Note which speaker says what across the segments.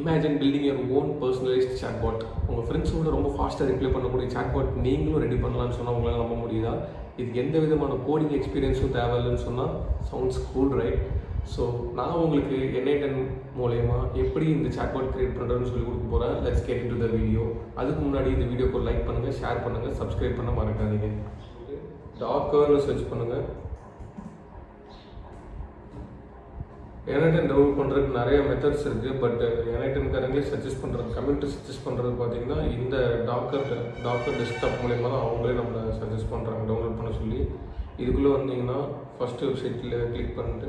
Speaker 1: Imagine building your own personalised chatbot. உங்கள் ஃப்ரெண்ட்ஸோட ரொம்ப ஃபாஸ்ட்டாக ரிப்ளை பண்ணக்கூடிய சாட்பாட் நீங்களும் ரெடி பண்ணலான்னு சொன்னால் உங்களால் நம்ப முடியுதா? இதுக்கு எந்த விதமான கோடிங் எக்ஸ்பீரியன்ஸும் தேவையில்லைன்னு சொன்னால் சவுண்ட்ஸ் கூல், ரைட்? ஸோ நான் உங்களுக்கு N8N மூலயமா எப்படி இந்த சாட்பாட் க்ரியேட் பண்ணுறதுன்னு சொல்லி கொடுக்க போகிறேன். Let's get into the video. அதுக்கு முன்னாடி இந்த வீடியோக்கு லைக் பண்ணுங்கள், ஷேர் பண்ணுங்கள், சப்ஸ்கிரைப் பண்ண மறக்காதீங்க. டாக்கர்னு சர்ச் பண்ணுங்கள். N8N டவுன்லோட் பண்ணுறதுக்கு நிறைய மெத்தட்ஸ் இருக்குது. பட் N8N கரண்ட்லி சஜஸ்ட் பண்ணுறது, கம்யூனிட்டி சஜஸ்ட் பண்ணுறது பார்த்தீங்கன்னா இந்த டாக்கர் டெஸ்க்டாப் மூலயமா தான் அவங்களே நம்மளை சஜஸ்ட் பண்ணுறாங்க டவுன்லோட் பண்ண சொல்லி. இதுக்குள்ளே வந்தீங்கன்னா ஃபஸ்ட்டு வெப்சைட்டில் கிளிக் பண்ணிட்டு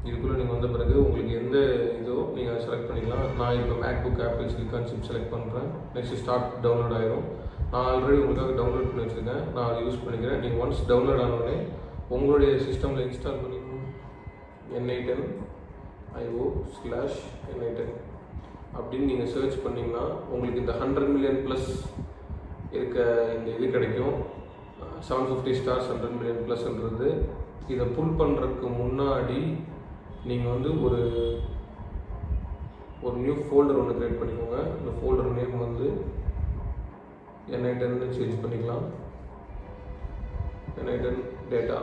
Speaker 1: இதுக்குள்ளே நீங்கள் வந்த பிறகு உங்களுக்கு எந்த இதோ நீங்கள் செலக்ட் பண்ணிக்கலாம். நான் இப்போ MacBook apple silicon chip select பண்ணுறேன். நெக்ஸ்ட் ஸ்டார்ட் டவுன்லோட் ஆயிரும். நான் ஆல்ரெடி உங்களுக்காக டவுன்லோட் பண்ணி வச்சுருக்கேன், நான் அதை யூஸ் பண்ணிக்கிறேன். நீங்கள் ஒன்ஸ் டவுன்லோட் ஆனோடனே உங்களுடைய சிஸ்டமில் இன்ஸ்டால் பண்ணிக்கணும். N8N IO/N8N அப்படின்னு நீங்கள் சர்ச் பண்ணிங்கன்னா உங்களுக்கு இந்த 100 மில்லியன் ப்ளஸ் இருக்க இந்த இது கிடைக்கும். 750 ஸ்டார்ஸ் 100 மில்லியன் ப்ளஸ்ன்றது. இதை புல் பண்ணுறதுக்கு முன்னாடி நீங்கள் வந்து ஒரு நியூ ஃபோல்டர் ஒன்று க்ரியேட் பண்ணிக்கோங்க. இந்த ஃபோல்டர் நேம் வந்து N8N சேஞ்ச் பண்ணிக்கலாம். N8N data.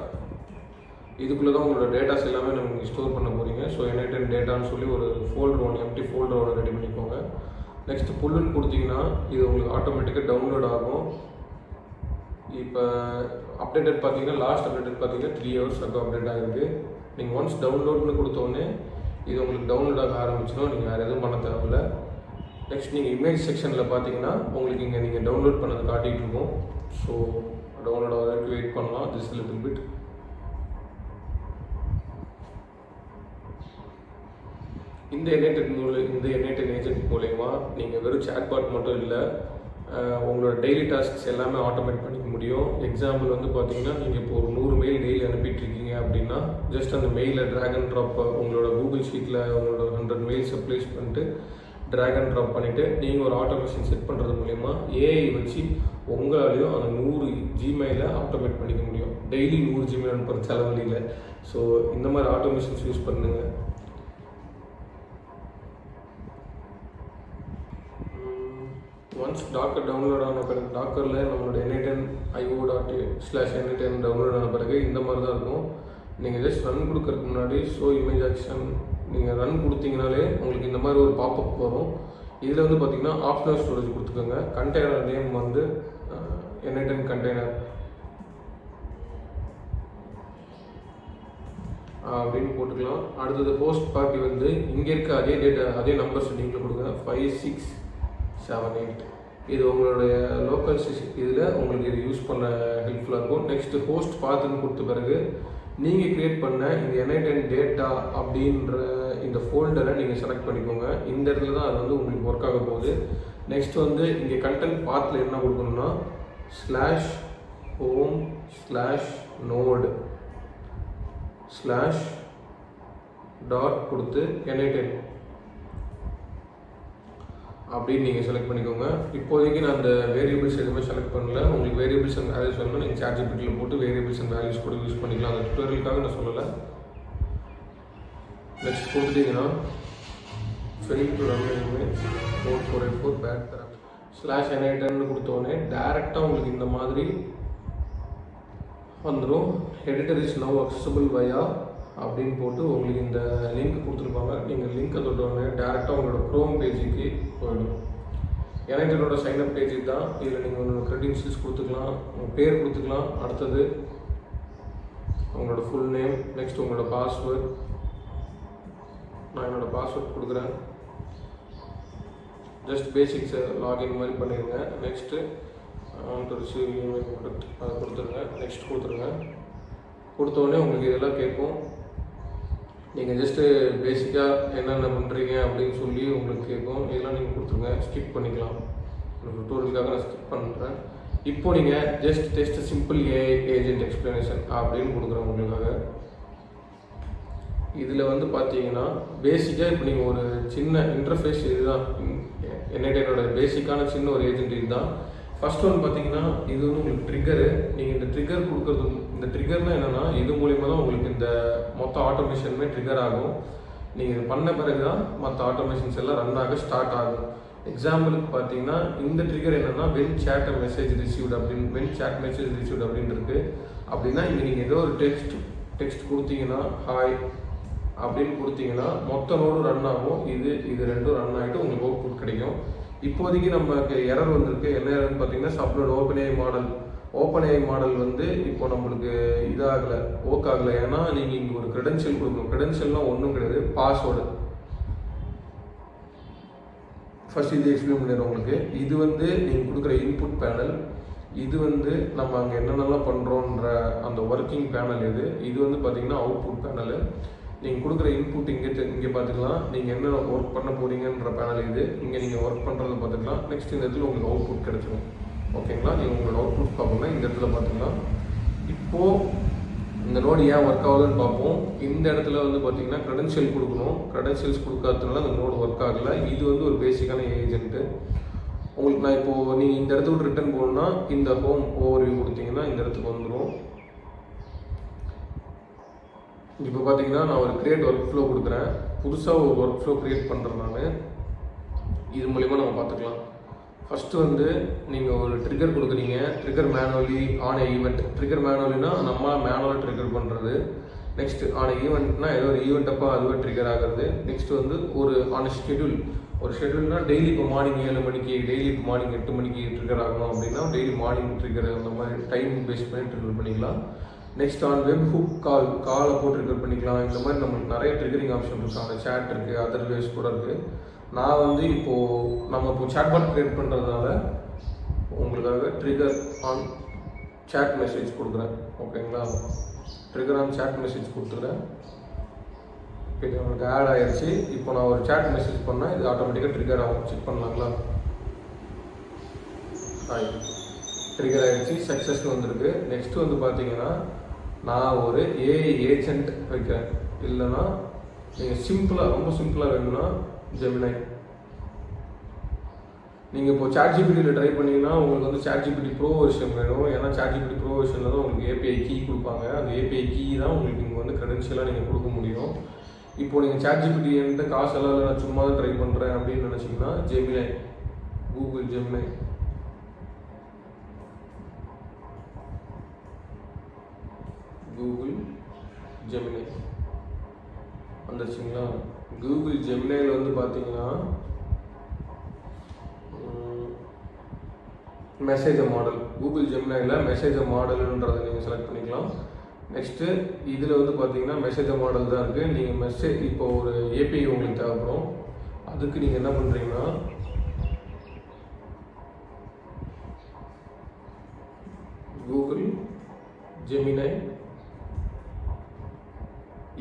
Speaker 1: இதுக்குள்ளே தான் உங்களோட டேட்டாஸ் எல்லாமே நீங்கள் ஸ்டோர் பண்ண போகிறீங்க. ஸோ N8N டேட்டான்னு சொல்லி ஒரு ஃபோல்டர் ஒன்று, எம்டி ஃபோல்டர் ஒன்று ரெடி பண்ணிக்கோங்க. நெக்ஸ்ட்டு புல்லுன்னு கொடுத்தீங்கன்னா இது உங்களுக்கு ஆட்டோமேட்டிக்காக டவுன்லோட் ஆகும். இப்போ அப்டேட்டட் பார்த்தீங்கன்னா லாஸ்ட் அப்டேட்டட் பார்த்தீங்கன்னா 3 hours அப்டேட் ஆகிருக்கு. நீங்கள் ஒன்ஸ் டவுன்லோட்னு கொடுத்தோடனே இது உங்களுக்கு டவுன்லோட் ஆக ஆரம்பிச்சிடும். நீங்கள் வேறு எதுவும் பண்ண தேவையில்ல. நெக்ஸ்ட் நீங்கள் இமேஜ் செக்ஷனில் பார்த்தீங்கன்னா உங்களுக்கு இங்கே நீங்கள் டவுன்லோட் பண்ணதை காட்டிகிட்டு இருக்கும். ஸோ டவுன்லோட் ஆக வரைக்கும் வெயிட் பண்ணலாம். Just little bit. இந்த N8N ஏஜென்ட் மூலயமா நீங்கள் வெறும் சாட்பாட் மட்டும் இல்லை, உங்களோட டெய்லி டாஸ்க்ஸ் எல்லாமே ஆட்டோமேட் பண்ணிக்க முடியும். எக்ஸாம்பிள் வந்து பார்த்தீங்கன்னா நீங்கள் இப்போ ஒரு 100 மெயில் டெய்லி அனுப்பிட்டுருக்கீங்க அப்படின்னா ஜஸ்ட் அந்த மெயிலை ட்ராக் அண்ட் ட்ராப் உங்களோட கூகுள் ஷீட்டில் உங்களோட 100 மெயில்ஸை ப்ளேஸ் பண்ணிட்டு ட்ராக் அண்ட் ட்ராப் பண்ணிவிட்டு நீங்கள் ஒரு ஆட்டோமேஷன் செட் பண்ணுறது மூலயமா ஏஐ வச்சு உங்களாலையும் அந்த 100 ஜிமெயிலை ஆட்டோமேட் பண்ணிக்க முடியும். டெய்லி 100 ஜிமெயில் அனுப்புகிற செலவழியில். ஸோ இந்த மாதிரி ஆட்டோமேஷன்ஸ் யூஸ் பண்ணுங்கள். ஒன்ஸ் டாக்கர் டவுன்லோட் ஆன பிறகு டாக்கரில் நம்மளோட N8N IO.N8N டவுன்லோட் ஆன பிறகு இந்த மாதிரி தான் இருக்கும். நீங்கள் ஜஸ்ட் ரன் கொடுக்கறதுக்கு முன்னாடி ஷோ இமேஜ் ஆக்ஷன் நீங்கள் ரன் கொடுத்தீங்கனாலே உங்களுக்கு இந்த மாதிரி ஒரு பாப்அப் வரும். இதில் வந்து பார்த்தீங்கன்னா ஆப்ஷனல் ஸ்டோரேஜ் கொடுத்துக்கோங்க. கண்டெய்னர் நேம் வந்து N8N கண்டெய்னர் அப்படின்னு போட்டுக்கலாம். அடுத்தது ஹோஸ்ட் பார்ட்டி வந்து இங்கே இருக்க அதே டேட்டா அதே நம்பர்ஸ் நீங்கள் கொடுங்க. 5678. இது உங்களுடைய லோக்கல் இதில் உங்களுக்கு இது யூஸ் பண்ண ஹெல்ப்ஃபுல்லாக இருக்கும். நெக்ஸ்ட்டு ஹோஸ்ட் பார்த்துன்னு கொடுத்த பிறகு நீங்கள் க்ரியேட் பண்ண இந்த N8N டேட்டா அப்படின்ற இந்த ஃபோல்டரை நீங்கள் செலக்ட் பண்ணிக்கோங்க. இந்த இடத்துல தான் அது வந்து உங்களுக்கு ஒர்க் ஆக போகுது. நெக்ஸ்ட் வந்து இங்கே கண்டென்ட் பாத்தில் என்ன கொடுக்கணும்னா /home/node/ கொடுத்து N8N அப்படின்னு நீங்கள் செலக்ட் பண்ணிக்கோங்க. இப்போதைக்கு நான் அந்த வேரியபிள்ஸ் எதுவுமே செலக்ட் பண்ணல. உங்களுக்கு வேரியபிள்ஸ் அண்ட் வேல்யூஸ் வேணும்னா நீங்கள் ChatGPTயில் போட்டு வேரியபிள்ஸ் அண்ட் வேல்யூஸ் கூட யூஸ் பண்ணிக்கலாம். அந்த டுட்டோரியலுக்காக நான் சொல்லலை. நெக்ஸ்ட் கொடுத்துட்டிங்கன்னா ஃபெயில் டு ரன் இமேஜ் 4484 பேட் /N8N கொடுத்தோடனே டேரெக்டாக உங்களுக்கு இந்த மாதிரி வந்துடும். Editor is now accessible via அப்படின்னு போட்டு உங்களுக்கு இந்த லிங்க் கொடுத்துருப்பாங்க. நீங்கள் லிங்க்கை தொட்டோடனே டேரெக்டாக உங்களோட க்ரோம் பேஜுக்கு போயிடும். N8Nோட சைன்அப் பேஜ் தான். இதில் நீங்கள் உங்களோட க்ரெடென்ஷியல்ஸ் கொடுத்துக்கலாம், உங்கள் பேர் கொடுத்துக்கலாம். அடுத்தது உங்களோட ஃபுல் நேம், நெக்ஸ்ட் உங்களோட பாஸ்வேர்ட். நான் என்னோடய பாஸ்வேர்ட் கொடுக்குறேன். ஜஸ்ட் பேசிக்ஸை லாகின் மாதிரி பண்ணிடுங்க. நெக்ஸ்ட்டு ரிசீவ் இமெயில் ப்ராடக்ட் அதை கொடுத்துருங்க. நெக்ஸ்ட் கொடுத்துருங்க. கொடுத்தோடனே உங்களுக்கு இதெல்லாம் கேட்கும். நீங்கள் ஜஸ்ட்டு பேசிக்காக என்னென்ன பண்ணுறீங்க அப்படின்னு சொல்லி உங்களுக்கு கேட்கும். இதெல்லாம் நீங்கள் கொடுத்துருங்க. ஸ்கிப் பண்ணிக்கலாம். டுட்டோரியலுக்காக நான் ஸ்கிப் பண்ணுறேன். இப்போ நீங்கள் just test simple AI agent explanation அப்படின்னு கொடுக்குறேன் உங்களுக்காக. இதில் வந்து பார்த்தீங்கன்னா பேசிக்காக இப்போ நீங்கள் ஒரு சின்ன இன்டர்ஃபேஸ் இதுதான் N8Nோட பேசிக்கான சின்ன ஒரு ஏஜென்ட் இதுதான். ஃபர்ஸ்ட் ஒன்று பார்த்தீங்கன்னா இது வந்து உங்களுக்கு ட்ரிகரு. நீங்கள் இந்த ட்ரிகர் கொடுக்குறது, இந்த ட்ரிகர்னால் என்னென்னா இது மூலிமா தான் உங்களுக்கு இந்த மொத்த ஆட்டோமேஷனுமே ட்ரிகர் ஆகும். நீங்கள் இது பண்ண பிறகு தான் மற்ற ஆட்டோமேஷன்ஸ் எல்லாம் ரன் ஆக ஸ்டார்ட் ஆகும். எக்ஸாம்பிளுக்கு பார்த்தீங்கன்னா இந்த ட்ரிகர் என்னென்னா வென் சேட் மெசேஜ் ரிசீவ்டு அப்படின்னு, வென் சேட் மெசேஜ் ரிசீவ்டு அப்படின்னு இருக்குது. அப்படின்னா இங்கே நீங்கள் ஏதோ ஒரு டெக்ஸ்ட் கொடுத்தீங்கன்னா ஹாய் அப்படின்னு கொடுத்தீங்கன்னா மொத்த நோடும் ரன் ஆகும். இது ரெண்டும் ரன் ஆகிட்டு உங்களுக்கு அவுட்புட் கிடைக்கும். இப்போதைக்கு நமக்கு எரர் வந்திருக்கு. என்ன எரர்னு பார்த்தீங்கன்னா சப்லோட் ஓப்பன் ஏஐ மாடல் வந்து இப்போ நம்மளுக்கு இதாகலை, ஒர்க் ஆகலை. ஏன்னா நீங்கள் இங்கே ஒரு க்ரெடென்ஷியல் கொடுக்கணும். க்ரெடென்ஷியல்னால் ஒன்றும் கிடையாது, பாஸ்வேர்டு. ஃபர்ஸ்ட் இது எக்ஸ்பிளைன் பண்ணிடுறோம் உங்களுக்கு. இது வந்து நீங்கள் கொடுக்குற இன்புட் பேனல். இது வந்து நம்ம அங்கே என்னென்னலாம் பண்ணுறோன்ற அந்த ஒர்க்கிங் பேனல். இது வந்து பார்த்தீங்கன்னா அவுட்புட் பேனலு. நீங்கள் கொடுக்குற இன்புட் இங்கே பார்த்துக்கலாம். நீங்கள் என்ன ஒர்க் பண்ண போகிறீங்கன்ற பேனல் இது. இங்கே நீங்கள் ஒர்க் பண்ணுறதை பார்த்துக்கலாம். நெக்ஸ்ட் இந்த இடத்துல உங்களுக்கு அவுட்புட் கிடைச்சிடும். ஓகேங்களா? நீங்கள் உங்களோட அவுட்புட் பார்க்கணும்னா இந்த இடத்துல பார்த்துக்கலாம். இப்போது இந்த நோடு ஏன் ஒர்க் ஆகுதுன்னு பார்ப்போம். இந்த இடத்துல வந்து பார்த்தீங்கன்னா க்ரெடென்ஷியல் கொடுக்கணும். க்ரெடென்ஷியல்ஸ் கொடுக்காததுனால அந்த நோடு ஒர்க் ஆகலை. இது வந்து ஒரு பேசிக்கான ஏஜென்ட்டு. உங்களுக்கு நான் இப்போது நீங்கள் இந்த இடத்த விட்டு ரிட்டர்ன் போகணுன்னா இந்த ஹோம் ஓவர்வியூ கொடுத்தீங்கன்னா இந்த இடத்துக்கு வந்துடும். இப்போ பார்த்தீங்கன்னா நான் ஒரு கிரியேட் ஒர்க் ஃப்ளோ கொடுக்குறேன். புதுசாக ஒரு ஒர்க் ஃப்ளோ க்ரியேட் பண்ணுறேன் நான். இது மூலிமா நம்ம பார்த்துக்கலாம். ஃபஸ்ட்டு வந்து நீங்கள் ஒரு ட்ரிகர் கொடுக்குறீங்க. Trigger manually on event. Trigger மேனுவலினா நம்ம மேனுவலாக ட்ரிகர் பண்ணுறது. நெக்ஸ்ட் ஆன் ஈவெண்ட்னா ஏதோ ஒரு ஈவெண்ட் அப்போ அதுவே ட்ரிகர் ஆகிறது. நெக்ஸ்ட் வந்து ஒரு ஆன் ஷெட்யூல். ஒரு ஷெட்யூல்னால் டெய்லி இப்போ மார்னிங் 7 மணிக்கு, டெய்லி இப்போ மார்னிங் 8 மணிக்கு ட்ரிகர் ஆகணும் அப்படின்னா டெய்லி மார்னிங் ட்ரிகர் அந்த மாதிரி டைம் பேஸ் பண்ணி ட்ரிகர் பண்ணிக்கலாம். நெக்ஸ்ட் ஆன் வெப் ஹுக் காலை போட்டு ட்ரிகர் பண்ணிக்கலாம். இந்த மாதிரி நம்மளுக்கு நிறைய ட்ரிகரிங் ஆப்ஷன் இருக்குது. அந்த சேட் இருக்குது, அதர் வேஸ் கூட இருக்குது. நான் வந்து நம்ம இப்போ சேட்பாட் க்ரியேட் பண்ணுறதுனால உங்களுக்காக ட்ரிகர் ஆன் சேட் மெசேஜ் கொடுக்குறேன். ஓகேங்களா? ட்ரிகர் ஆன் சேட் மெசேஜ் கொடுத்துக்கிறேன். இது உங்களுக்கு ஆட் ஆகிடுச்சு. இப்போ நான் ஒரு சேட் மெசேஜ் பண்ணால் இது ஆட்டோமேட்டிக்காக ட்ரிகர் ஆகும். செக் பண்ணலாங்களா? ட்ரிகர் ஆகிடுச்சு, சக்ஸஸ்னு வந்திருக்கு. நெக்ஸ்ட்டு வந்து பார்த்தீங்கன்னா நான் ஒரு ஏஐ ஏஜென்ட் வைக்கிறேன். இல்லைன்னா நீங்கள் சிம்பிளாக, ரொம்ப சிம்பிளாக வேணும்னா ஜெமினை. நீங்கள் இப்போ சாட்ஜிபிடியில் ட்ரை பண்ணிங்கன்னா உங்களுக்கு வந்து சாட்ஜிபிடி ப்ரோ வெர்ஷன் வேணும். ஏன்னா சாட்ஜிபிடி ப்ரோ வெர்ஷனில் தான் உங்களுக்கு ஏபிஐ கீ கொடுப்பாங்க. அந்த ஏபிஐ கீ தான் உங்களுக்கு இங்கே வந்து க்ரெடென்ஷியலாக நீங்கள் கொடுக்க முடியும். இப்போ நீங்கள் சாட்ஜிபிடி எந்த காசெல்லாம் இல்லை, நான் சும்மா தான் ட்ரை பண்ணுறேன் அப்படின்னு நினச்சிங்கன்னா ஜெமினை, கூகுள் ஜெமினை. கூகுள் ஜெமினை வந்துருச்சுங்களா? கூகுள் ஜெமினையில் வந்து பார்த்தீங்கன்னா மெசேஜ் மாடல். கூகுள் ஜெமினையில் மெசேஜ் மாடல்ன்றதை நீங்கள் செலக்ட் பண்ணிக்கலாம். நெக்ஸ்ட்டு இதில் வந்து பார்த்தீங்கன்னா மெசேஜ் மாடல் தான் இருக்குது. நீங்கள் மெசேஜ் இப்போ ஒரு ஏபிஐ உங்களுக்கு தேவைப்படும். அதுக்கு நீங்கள் என்ன பண்ணுறீங்கன்னா கூகுள் ஜெமினை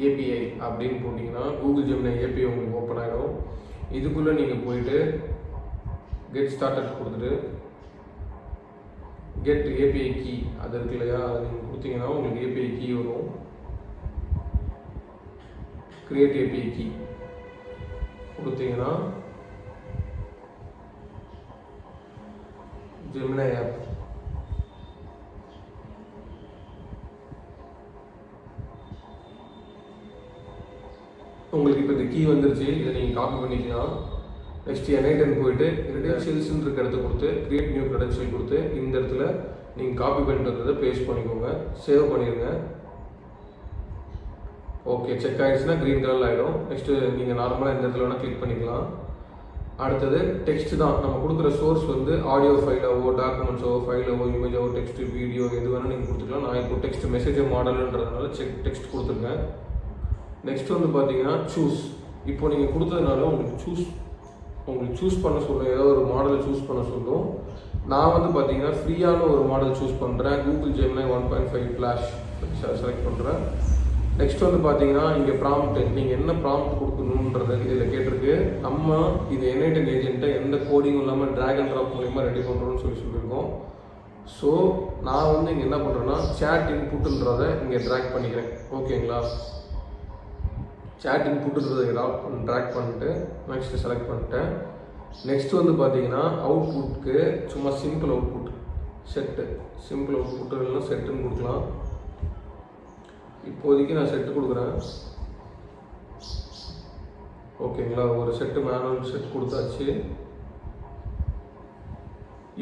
Speaker 1: ஏபிஐ அப்படின்னு போட்டிங்கன்னா கூகுள் ஜெமினை ஏபிஐ உங்களுக்கு ஓப்பன் ஆகிடும். இதுக்குள்ளே நீங்கள் போயிட்டு கெட் ஸ்டார்டட் கொடுத்துட்டு கெட் ஏபிஐ கீ அது இருக்கு இல்லையா, அதை நீங்கள் கொடுத்தீங்கன்னா உங்களுக்கு ஏபிஐ கீ வரும். கிரியேட் ஏபிஐ கீ கொடுத்தீங்கன்னா ஜெமினை ஆப் உங்களுக்கு இப்போ இந்த கீ வந்துருச்சு. இதை நீங்கள் காப்பி பண்ணிக்கலாம். நெக்ஸ்ட் N8 போயிட்டு க்ரெடென்ஷியல்ஸ்ன்னு இருக்க இடத்த கொடுத்து கிரியேட் நியூ க்ரெடென்ஷியல் கொடுத்து இந்த இடத்துல நீங்கள் காப்பி பண்ணிட்டு வந்ததை பேஸ்ட் பண்ணிக்கோங்க. சேவ் பண்ணிடுங்க. ஓகே, செக் ஆகிடுச்சுன்னா க்ரீன் கலரில் ஆகிடும். நெக்ஸ்ட்டு நீங்கள் நார்மலாக இந்த இடத்துல வேணால் கிளிக் பண்ணிக்கலாம். அடுத்தது டெக்ஸ்ட் தான். நம்ம கொடுக்குற சோர்ஸ் வந்து ஆடியோ ஃபைலாவோ, டாக்குமெண்ட்ஸோ, ஃபைலாவோ, இமேஜோ, டெக்ஸ்ட், வீடியோ எது வேணால் நீங்கள் கொடுத்துக்கலாம். நான் இப்போ டெக்ஸ்ட் மெசேஜ் மாடல்ன்றதுனால டெக்ஸ்ட் கொடுத்துருக்கேன். நெக்ஸ்ட் வந்து பார்த்தீங்கன்னா சூஸ். இப்போ நீங்கள் கொடுத்ததுனால உங்களுக்கு சூஸ் பண்ண சொல்லும். ஏதோ ஒரு மாடலை சூஸ் பண்ண சொல்லும். நான் வந்து பார்த்தீங்கன்னா ஃப்ரீயான ஒரு மாடல் சூஸ் பண்ணுறேன். கூகுள் ஜெமினை 1.5 ஃப்ளாஷ் செலக்ட் பண்ணுறேன். நெக்ஸ்ட் வந்து பார்த்தீங்கன்னா இங்கே ப்ராம்ப்ட், நீங்கள் என்ன ப்ராம்ப்ட் கொடுக்கணுன்றது இதில் கேட்டிருக்கு. நம்ம இது N8 ஏஜென்ட்டை எந்த கோடிங்கும் இல்லாமல் ட்ராக் அண்ட் ட்ராப் மூலிமா ரெடி பண்ணுறோன்னு சொல்லியிருக்கோம். ஸோ நான் வந்து இங்கே என்ன பண்ணுறேன்னா சேட் இன்புட்டுன்றதை இங்கே ட்ராக் பண்ணிக்கிறேன். ஓகேங்களா? சேட் இன்புட்டுன்றதை ட்ராக் பண்ணிட்டு நெக்ஸ்ட்டு செலக்ட் பண்ணிட்டேன். நெக்ஸ்ட் வந்து பார்த்தீங்கன்னா அவுட்புட்க்கு சும்மா simple output set, simple output இல்லைன்னா செட்டுன்னு கொடுக்கலாம். இப்போதைக்கு நான் செட்டு கொடுக்குறேன். ஓகேங்களா. ஒரு செட்டு மேனுவல் செட் கொடுத்தாச்சு.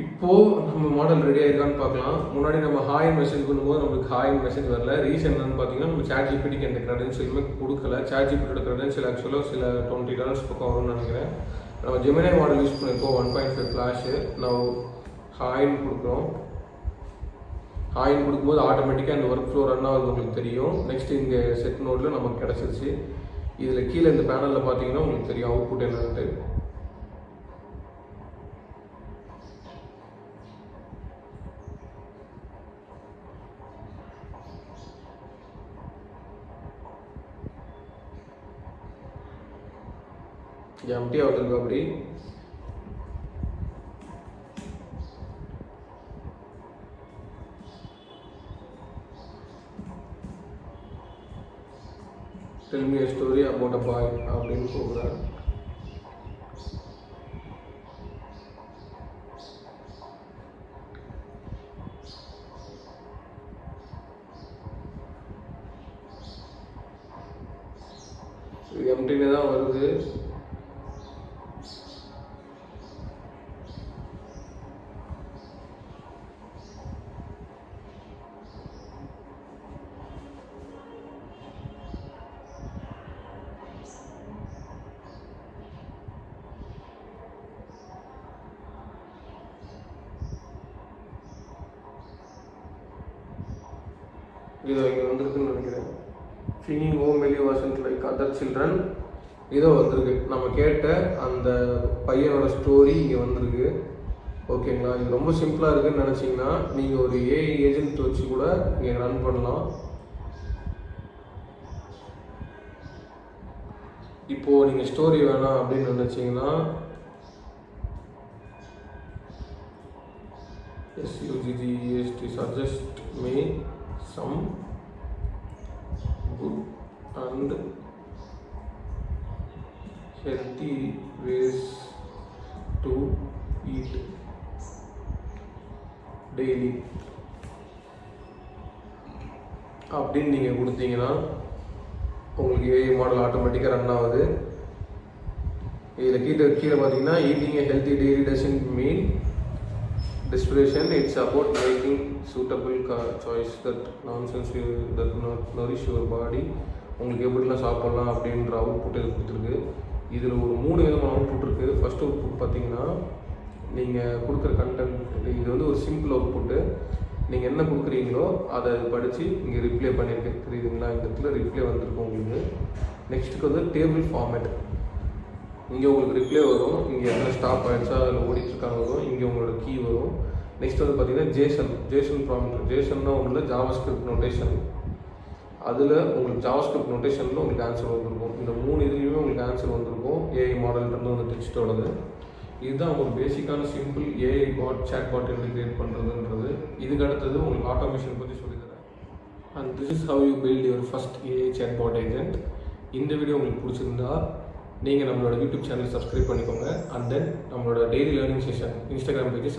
Speaker 1: இப்போது நம்ம மாடல் ரெடி ஆகிருக்கான்னு பார்க்கலாம். முன்னாடி நம்ம ஹாய்னு மெசேஜ் பண்ணும்போது நம்மளுக்கு ஹாய்னு மெசேஜ் வரல. ரீசன் என்னன்னு பார்த்தீங்கன்னா, நம்ம ChatGPTக்கு எந்த க்ரெடென்ஷியலுமே கொடுக்கல. ChatGPTயோட க்ரெடென்ஷியல் ஆக்சுவலாக சில $20 பக்கம் வரும்னு நினைக்கிறேன். நம்ம ஜெமினி மாடல் யூஸ் பண்ணியிருக்கோம் 1.5 ஃப்ளாஷு. நம்ம ஹாய்னு கொடுக்குறோம். ஹாய்னு கொடுக்கும்போது ஆட்டோமேட்டிக்காக இந்த ஒர்க் ஃப்ளோ ரன் ஆகுது உங்களுக்கு தெரியும். நெக்ஸ்ட் இங்கே செட் நோட்டில் நமக்கு கிடச்சிருச்சு. இதில் கீழே இந்த பேனலில் பார்த்தீங்கன்னா உங்களுக்கு தெரியும் அவுட்புட் என்னன்ட்டு. எம்டியாக வந்திருக்கு. அப்படி tell me a story about a boy அப்படின்னு சொல்கிறார். இது எம்டிலே தான் வருது. இதோ இங்கே வந்திருக்குன்னு நினைக்கிறேன். ஃபீலிங் ஹோம் வெளி வாசன்ட் லைக் அதர் சில்ட்ரன் இதோ வந்திருக்கு. நம்ம கேட்ட அந்த பையனோட ஸ்டோரி இங்கே வந்திருக்கு. ஓகேங்களா. இது ரொம்ப சிம்பிளாக இருக்குதுன்னு நினச்சிங்கன்னா நீங்கள் ஒரு ஏஐ ஏஜென்ட் வச்சு கூட நீங்கள் ரன் பண்ணலாம். இப்போது நீங்கள் ஸ்டோரி வேணாம் அப்படின்னு நினச்சிங்கன்னா SUGGEST suggest me some good and healthy ways to eat daily அப்படின்னு நீங்கள் கொடுத்தீங்கன்னா உங்களுக்கு ஏஐ மாடல் ஆட்டோமேட்டிக்காக ரன் ஆகுது. இதில் கீழே பார்த்தீங்கன்னா eating a healthy daily doesn't mean desperation, it's about making suitable choice that nonsense that nourish your body. உங்களுக்கு எப்படிலாம் சாப்பிட்லாம் அப்படின்ற அவுட்புட் இது கொடுத்துருக்கு. இதில் ஒரு 3 விதமான அவுட்புட் இருக்குது. ஃபஸ்ட் அவுட்புட் பார்த்தீங்கன்னா நீங்கள் கொடுக்குற கண்டென்ட் இது வந்து ஒரு சிம்பிள் அவுட்புட்டு. நீங்கள் என்ன கொடுக்குறீங்களோ அதை படித்து இங்கே ரிப்ளை பண்ணியிருக்கு. தெரியுதுங்களா. இந்த இடத்துல ரிப்ளை வந்திருக்கு உங்களுக்கு. நெக்ஸ்ட்டுக்கு வந்து டேபிள் ஃபார்மேட். இங்கே உங்களுக்கு ரிப்ளை வரும். இங்கே என்ன ஸ்டாப் ஆகிடுச்சா அதில் ஓடிட்டுருக்காங்க வரும். இங்கே உங்களோட கீ வரும். நெக்ஸ்ட் வந்து பார்த்தீங்கன்னா ஜேசன் ப்ராம்ப்ட். ஜேசன்னா உங்களுக்கு ஜாவாஸ்கிரிப்ட் நோட்டேஷன். அதில் உங்களுக்கு ஜாவாஸ்கிரிப்ட் நோட்டேஷனில் உங்களுக்கு ஆன்சர் வந்திருக்கும். இந்த 3 இதுலேயுமே உங்களுக்கு ஆன்சர் வந்திருக்கும். ஏஐ மாடல்ன்றது வந்து டெக்ஸ்ட்டோடது. இதுதான் ஒரு பேசிக்கான சிம்பிள் ஏஐ சேட் பாட் எப்படி கிரியேட் பண்ணுறதுன்றது. இதுக்கு அடுத்தது உங்களுக்கு ஆட்டோமேஷன் பற்றி சொல்லித்தரேன். And this is how you build your first AI chatbot agent. இந்த வீடியோ உங்களுக்கு பிடிச்சிருந்தா நீங்கள் நம்மளோட யூடியூப் சேனல் சப்ஸ்கிரைப் பண்ணிக்கோங்க. அண்ட் தென் நம்மளோட டெய்லி லேர்னிங் செஷன் இன்ஸ்டாகிராம் பேஜை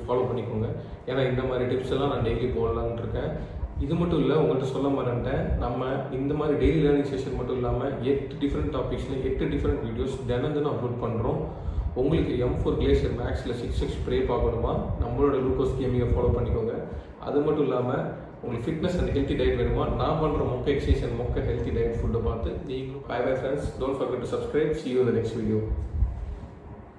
Speaker 1: ஃபாலோ பண்ணிக்கோங்க. ஏன்னா இந்த மாதிரி டிப்ஸ் எல்லாம் நான் டெய்லி போடலான்னு இருக்கேன். இது மட்டும் இல்லை, உங்கள்கிட்ட சொல்ல மாட்டேன்ட்டேன். நம்ம இந்த மாதிரி டெய்லி லேர்னிங் செஷன் மட்டும் இல்லாமல் 8 டிஃப்ரெண்ட் டாபிக்ஸில் 8 டிஃப்ரெண்ட் வீடியோஸ் தினம் அப்லோட் பண்ணுறோம். உங்களுக்கு M4 கிளேசியர் மேக்ஸில் 6x ஸ்ப்ரே பார்க்கணுமா, நம்மளோட லூக்கோஸ் கேமிங்கை ஃபாலோ பண்ணிக்கோங்க. அது மட்டும் இல்லாமல் உங்களுக்கு ஃபிட்னஸ் அண்ட் ஹெல்த்தி டயட் வேணுமா, நான் பண்ணுற மொக்க எக்ஸசைஸ் அண்ட் மொக்க ஹெல்த்தி டயட் ஃபுட்டை பார்த்து நீங்களும். Bye friends, don't forget to subscribe. See you in the next video.